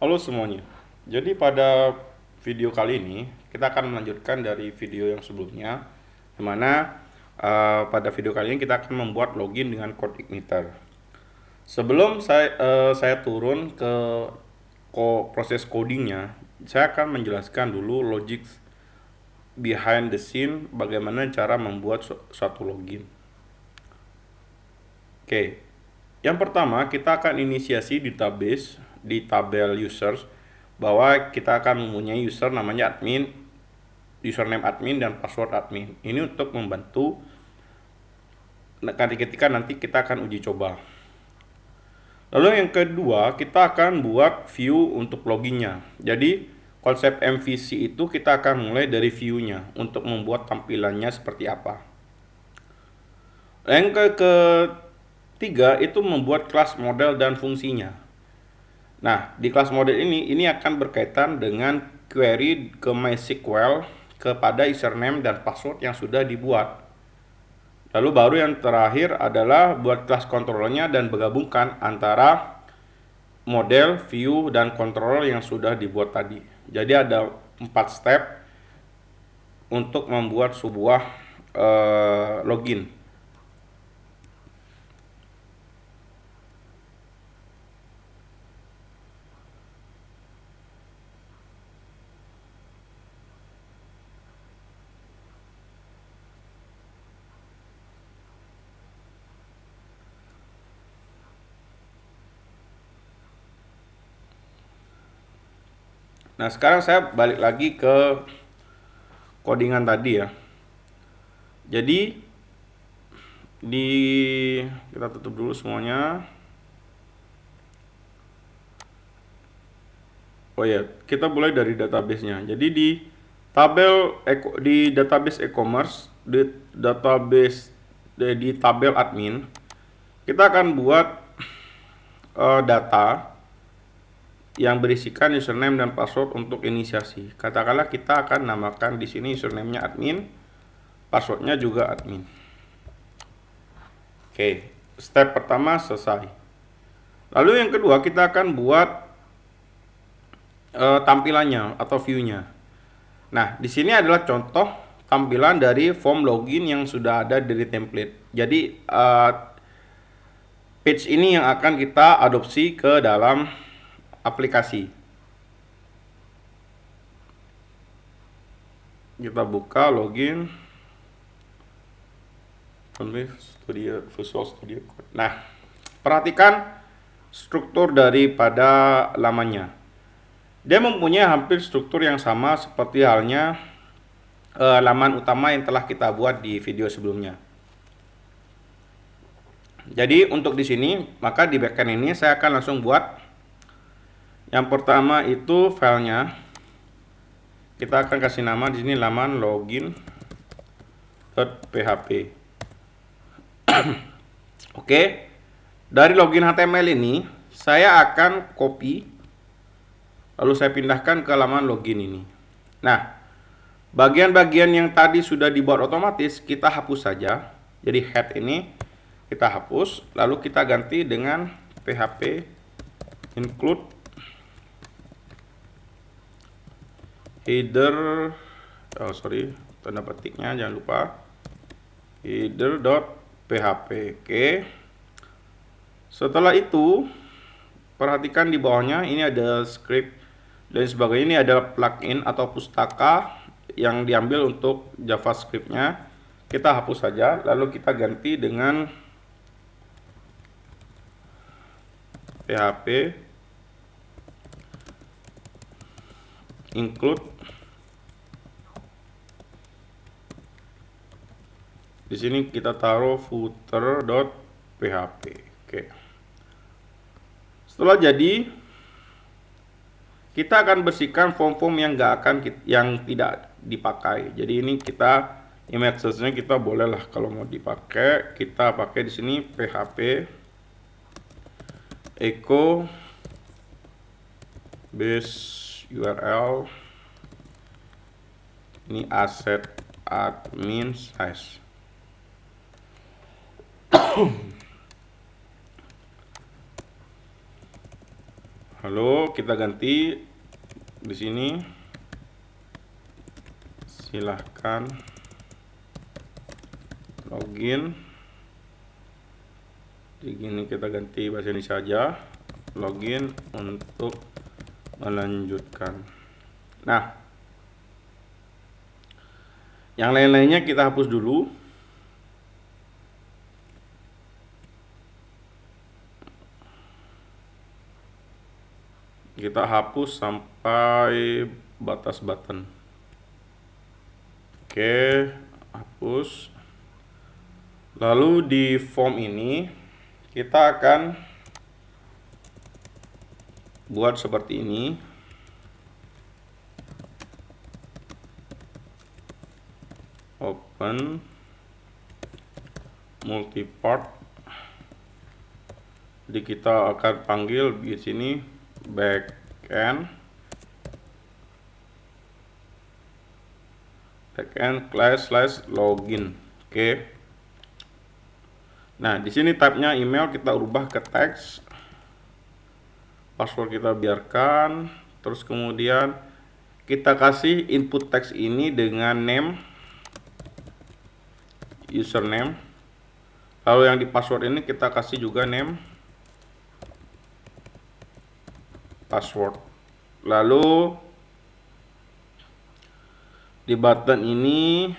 Halo semuanya. Jadi pada video kali ini kita akan melanjutkan dari video yang sebelumnya, di mana pada video kali ini kita akan membuat login dengan code igniter. Sebelum saya turun ke proses codingnya, saya akan menjelaskan dulu logic behind the scene, bagaimana cara membuat suatu login. Oke, yang pertama kita akan inisiasi database di tabel users, bahwa kita akan mempunyai user namanya admin, username admin dan password admin. Ini untuk membantu ketika nanti kita akan uji coba. Lalu yang kedua, kita akan buat view untuk loginnya. Jadi konsep MVC itu kita akan mulai dari view-nya untuk membuat tampilannya seperti apa. Yang ketiga itu membuat kelas model dan fungsinya. Nah, di kelas model ini akan berkaitan dengan query ke MySQL kepada username dan password yang sudah dibuat. Lalu baru yang terakhir adalah buat kelas controllernya dan menggabungkan antara model, view, dan controller yang sudah dibuat tadi. Jadi ada 4 step untuk membuat sebuah login. Nah, sekarang saya balik lagi ke codingan tadi ya. Jadi kita tutup dulu semuanya. Oh ya, kita mulai dari database-nya. Jadi di database e-commerce, di tabel admin, kita akan buat data yang berisikan username dan password untuk inisiasi. Katakanlah kita akan namakan di sini username-nya admin, password-nya juga admin. Oke, step pertama selesai. Lalu yang kedua, kita akan buat tampilannya atau view-nya. Nah, di sini adalah contoh tampilan dari form login yang sudah ada dari template. Jadi page ini yang akan kita adopsi ke dalam aplikasi. Kita buka login Visual Studio Code. Nah, perhatikan struktur daripada lamannya. Dia mempunyai hampir struktur yang sama seperti halnya laman utama yang telah kita buat di video sebelumnya. Jadi untuk di sini, maka di backend ini saya akan langsung buat. Yang pertama itu filenya. Kita akan kasih nama di sini laman login.php. Oke. Dari login HTML ini, saya akan copy, lalu saya pindahkan ke laman login ini. Nah, bagian-bagian yang tadi sudah dibuat otomatis kita hapus saja. Jadi head ini kita hapus, lalu kita ganti dengan php include header, tanda petiknya jangan lupa, header.php. Oke. Setelah itu, perhatikan di bawahnya ini ada script dan sebagainya. Ini adalah plugin atau pustaka yang diambil untuk JavaScript-nya. Kita hapus saja, lalu kita ganti dengan php include. Di sini kita taruh footer.php. Oke. Setelah jadi, kita akan bersihkan form-form yang tidak dipakai. Jadi ini kita imagesnya kita bolehlah kalau mau dipakai, kita pakai di sini php echo base URL. Ini asset admin size. Lalu kita ganti di sini, silahkan login. Di sini kita ganti bahasa Indonesia saja, login untuk melanjutkan. Nah, yang lain-lainnya kita hapus dulu. Kita hapus sampai batas button. Oke, hapus. Lalu di form ini kita akan buat seperti ini. Open multipart. Jadi kita akan panggil di sini backend class login. Oke. Nah, di sini type-nya email kita ubah ke teks. Password kita biarkan. Terus kemudian kita kasih input teks ini dengan name, username. Lalu yang di password ini kita kasih juga name, password. Lalu di button ini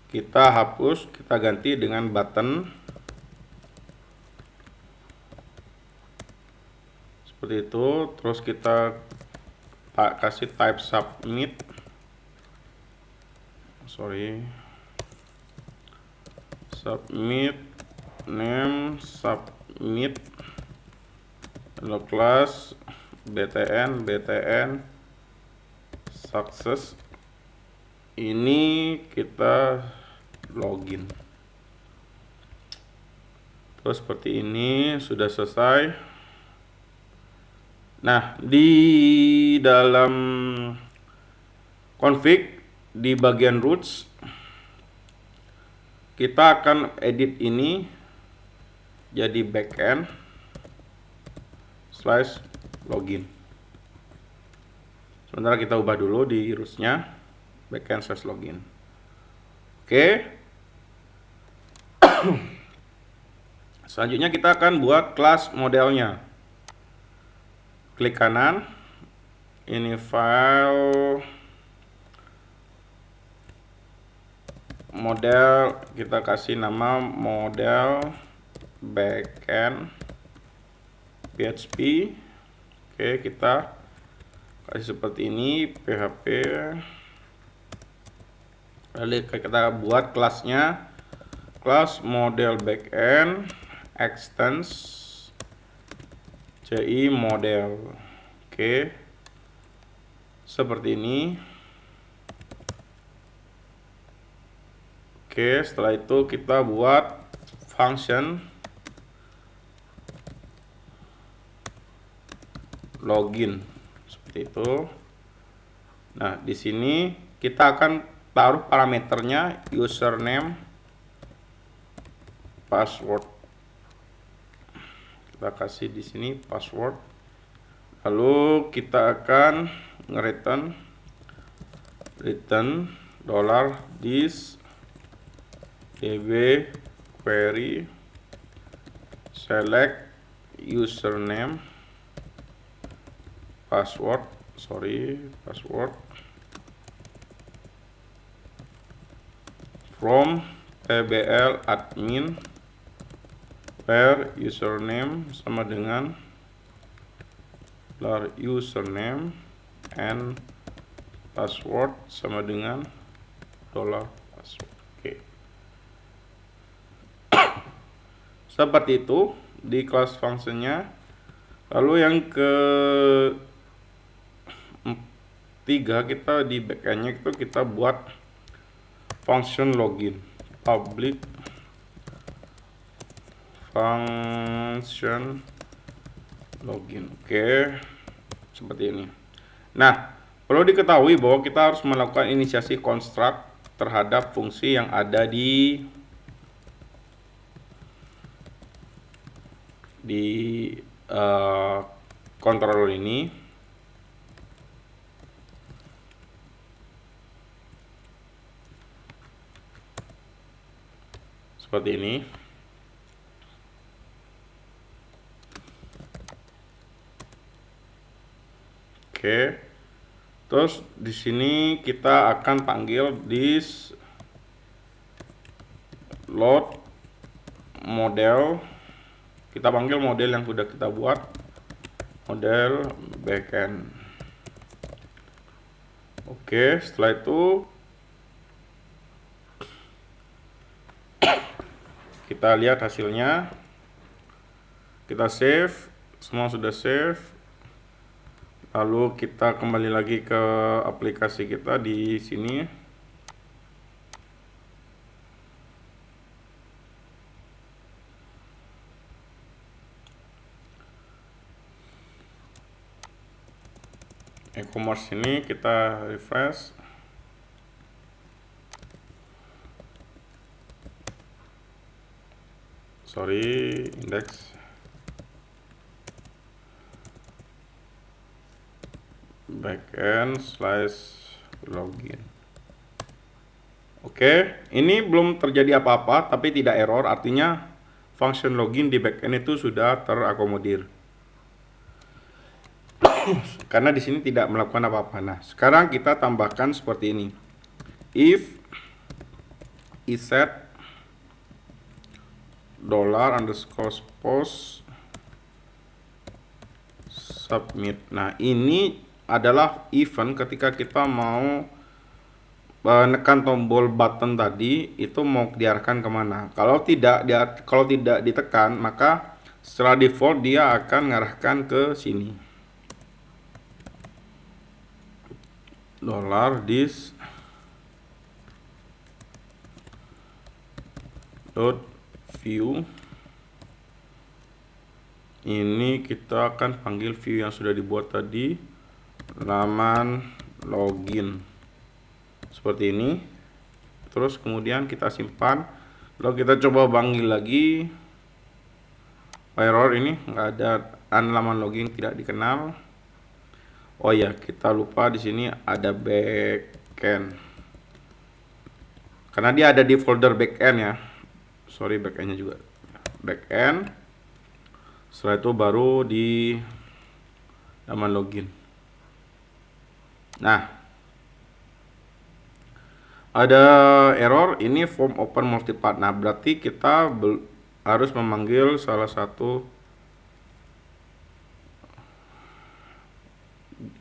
kita hapus, kita ganti dengan button seperti itu. Terus kita kasih type submit, submit name, submit, lalu class btn success. Ini kita login. Terus seperti ini, sudah selesai. Nah, di dalam config di bagian roots kita akan edit ini jadi backend /login. Sementara kita ubah dulu di rootsnya backend /login. Oke. Selanjutnya kita akan buat kelas modelnya. Klik kanan, ini file model, kita kasih nama model backend PHP. Oke, kita kasih seperti ini PHP. Lalu kita buat kelasnya, kelas model backend extends CI model. Oke, seperti ini. Oke, setelah itu kita buat function login seperti itu. Nah, di sini kita akan taruh parameternya username, password. Kita kasih di sini password. Lalu kita akan return $this db query select username, password from tbl admin where username sama dengan $username and password sama dengan $password. Oke. Seperti itu di kelas functionnya. Lalu yang ke tiga, kita di backendnya itu kita buat function login, public function login. Oke, seperti ini. Nah, perlu diketahui bahwa kita harus melakukan inisiasi construct terhadap fungsi yang ada di controller ini. Seperti ini. Oke. Terus di sini kita akan panggil this load model. Kita panggil model yang sudah kita buat, model backend. Oke, setelah itu kita lihat hasilnya. Kita save, semua sudah save. Lalu kita kembali lagi ke aplikasi kita di sini. E-commerce ini kita refresh. Sorry, index. Backend/login. Oke, ini belum terjadi apa-apa, tapi tidak error, artinya function login di backend itu sudah terakomodir. Karena di sini tidak melakukan apa-apa. Nah, sekarang kita tambahkan seperti ini. If iset $_post submit. Nah, ini adalah event ketika kita mau menekan tombol button tadi, itu mau diarahkan kemana. Kalau tidak ditekan, maka secara default dia akan mengarahkan ke sini. $this dot view. Ini kita akan panggil view yang sudah dibuat tadi, laman login seperti ini. Terus kemudian kita simpan, lalu kita coba panggil lagi. Error, ini nggak ada, laman login tidak dikenal. Oh ya, kita lupa di sini ada backend, karena dia ada di folder backend ya. Sorry, backendnya juga backend. Setelah itu baru di laman login. Nah, ada error, ini form open multipath. Nah, berarti kita harus memanggil salah satu.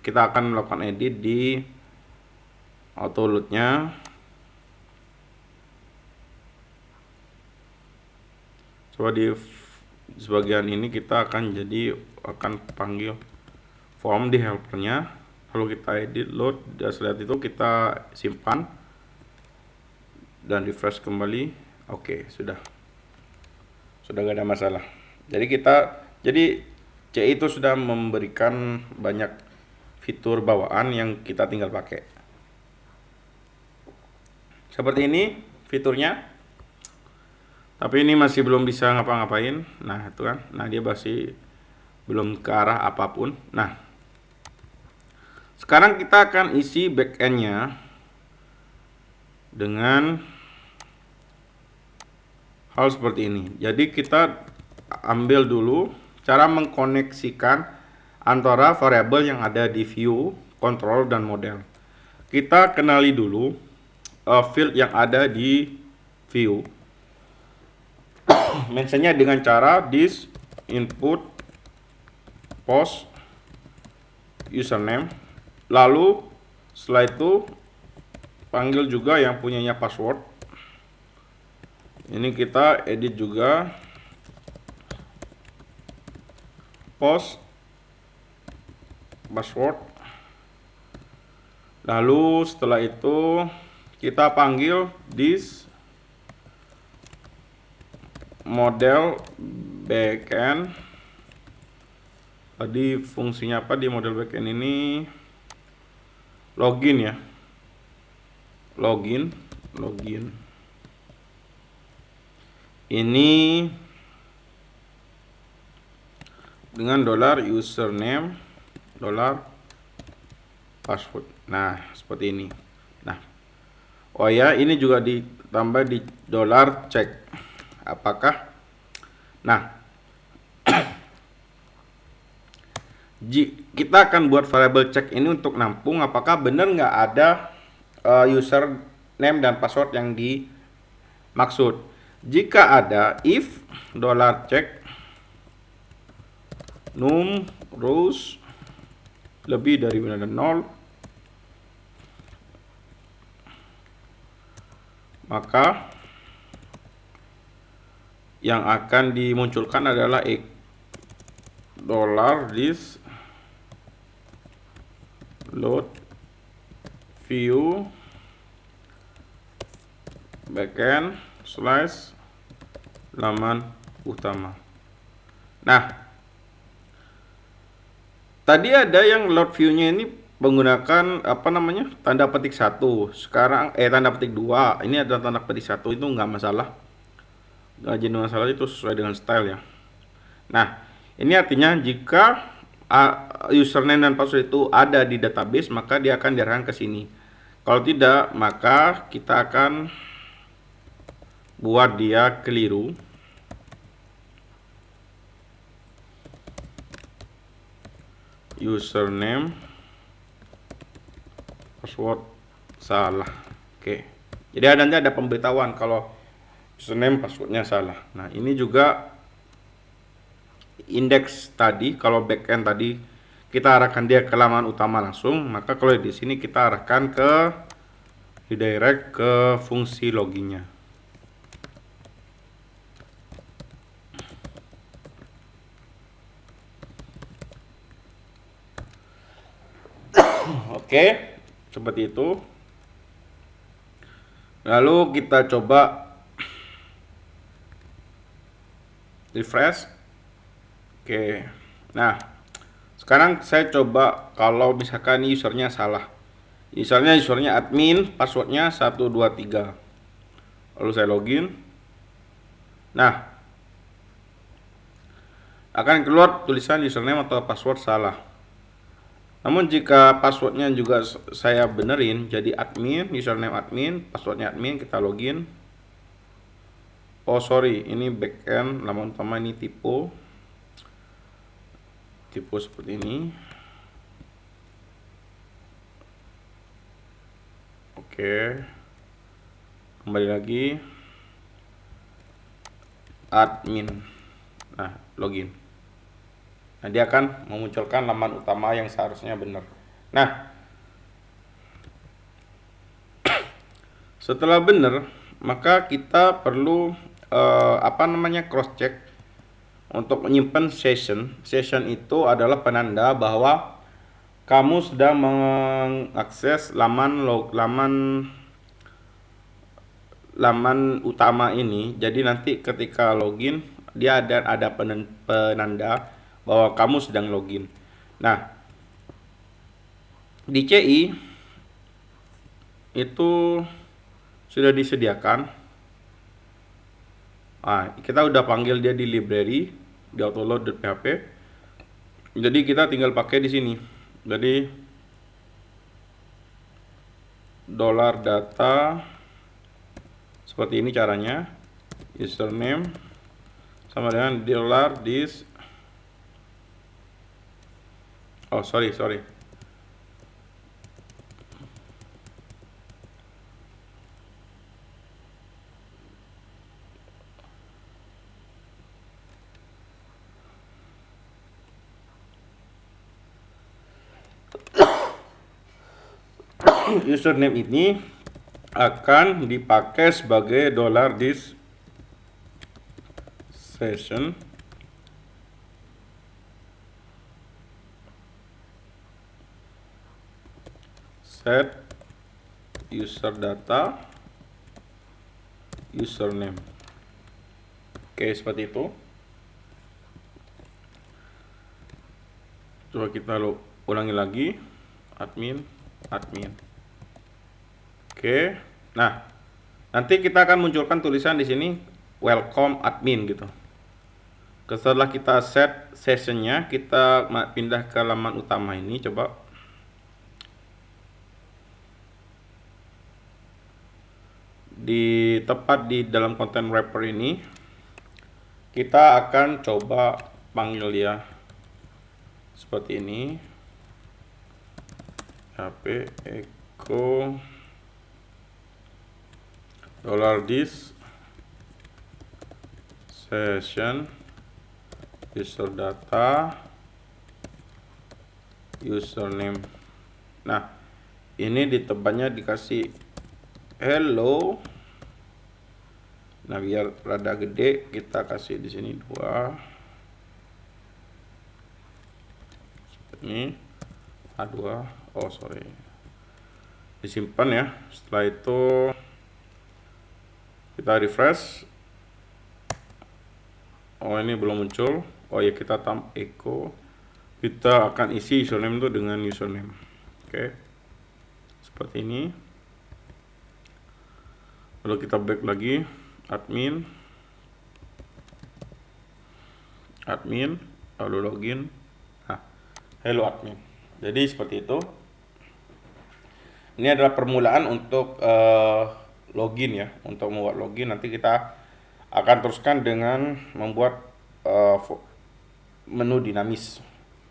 Kita akan melakukan edit di auto load-nya. Coba di sebagian ini kita akan panggil form di helpernya, lalu kita edit load. Dan setelah itu kita simpan dan refresh kembali. Oke, sudah gak ada masalah. Jadi C itu sudah memberikan banyak fitur bawaan yang kita tinggal pakai. Seperti ini fiturnya. Tapi ini masih belum bisa ngapa-ngapain. Nah, itu kan. Nah, dia masih belum ke arah apapun. Nah, sekarang kita akan isi backend-nya dengan hal seperti ini. Jadi kita ambil dulu cara mengkoneksikan antara variabel yang ada di view, control, dan model. Kita kenali dulu field yang ada di view. Mentionnya dengan cara this input post username, lalu setelah itu panggil juga yang punyanya password. Ini kita edit juga post password. Lalu setelah itu kita panggil this model backend. Tadi fungsinya apa di model backend ini? Login ya. Login. Ini dengan dolar username, dolar password. Nah, seperti ini. Nah, oh ya, ini juga ditambah di dolar cek. Apakah? Nah, kita akan buat variable cek ini untuk nampung apakah benar nggak ada username dan password yang dimaksud. Jika ada, if dolar cek num rows lebih dari benar dan 0, maka yang akan dimunculkan adalah dollar this load view backend slash laman utama. Nah, tadi ada yang load view-nya ini menggunakan apa namanya, tanda petik 1. Sekarang tanda petik 2. Ini ada tanda petik 1, itu nggak masalah. Nggak jadi masalah, itu sesuai dengan style ya. Nah, ini artinya jika username dan password itu ada di database, maka dia akan diarahkan ke sini. Kalau tidak, maka kita akan buat dia keliru. Username password salah. Oke. Jadi nanti ada pemberitahuan kalau username passwordnya salah. Nah, ini juga indeks tadi, kalau backend tadi kita arahkan dia ke laman utama langsung, maka kalau di sini kita arahkan ke redirect ke fungsi loginnya. Oke, seperti itu. Lalu kita coba refresh. Oke. Nah, sekarang saya coba kalau misalkan usernya salah. Misalnya usernya admin, passwordnya 123. Lalu saya login. Nah, akan keluar tulisan username atau password salah. Namun jika passwordnya juga saya benerin jadi admin, username admin, passwordnya admin, kita login. Oh sorry, ini backend, laman utama ini tipe seperti ini. Oke, kembali lagi admin. Nah, login. Nah, dia akan memunculkan laman utama yang seharusnya benar. Nah, setelah benar, maka kita perlu cross check untuk menyimpan session. Session itu adalah penanda bahwa kamu sedang mengakses laman utama ini. Jadi nanti ketika login dia ada penanda bahwa kamu sedang login. Nah, di CI itu sudah disediakan. Kita udah panggil dia di library di autoload.php. Jadi kita tinggal pakai di sini. Jadi dollar data seperti ini caranya. Username sama dengan dollar this. Oh, sorry. Username ini akan dipakai sebagai dollar this session set user data username. Oke, seperti itu. Coba kita ulangi lagi. Admin. Oke. Nah, nanti kita akan munculkan tulisan di sini welcome admin gitu. Setelah kita set sessionnya, kita pindah ke laman utama ini. Coba tepat di dalam content wrapper ini, kita akan coba panggil dia seperti ini, HP echo $this session user data username. Nah, ini di tempatnya dikasih hello. Nah, biar rada gede kita kasih di sini 2. Ini A2. Oh, sorry. Disimpan ya. Setelah itu kita refresh. Oh, ini belum muncul. Oh ya, kita echo. Kita akan isi username itu dengan username. Oke. Seperti ini. Lalu kita back lagi, admin, lalu login. Nah, hello admin. Jadi seperti itu. Ini adalah permulaan untuk login ya. Untuk membuat login, nanti kita akan teruskan dengan membuat menu dinamis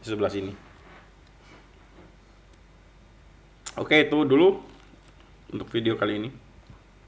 di sebelah sini. Oke, itu dulu untuk video kali ini.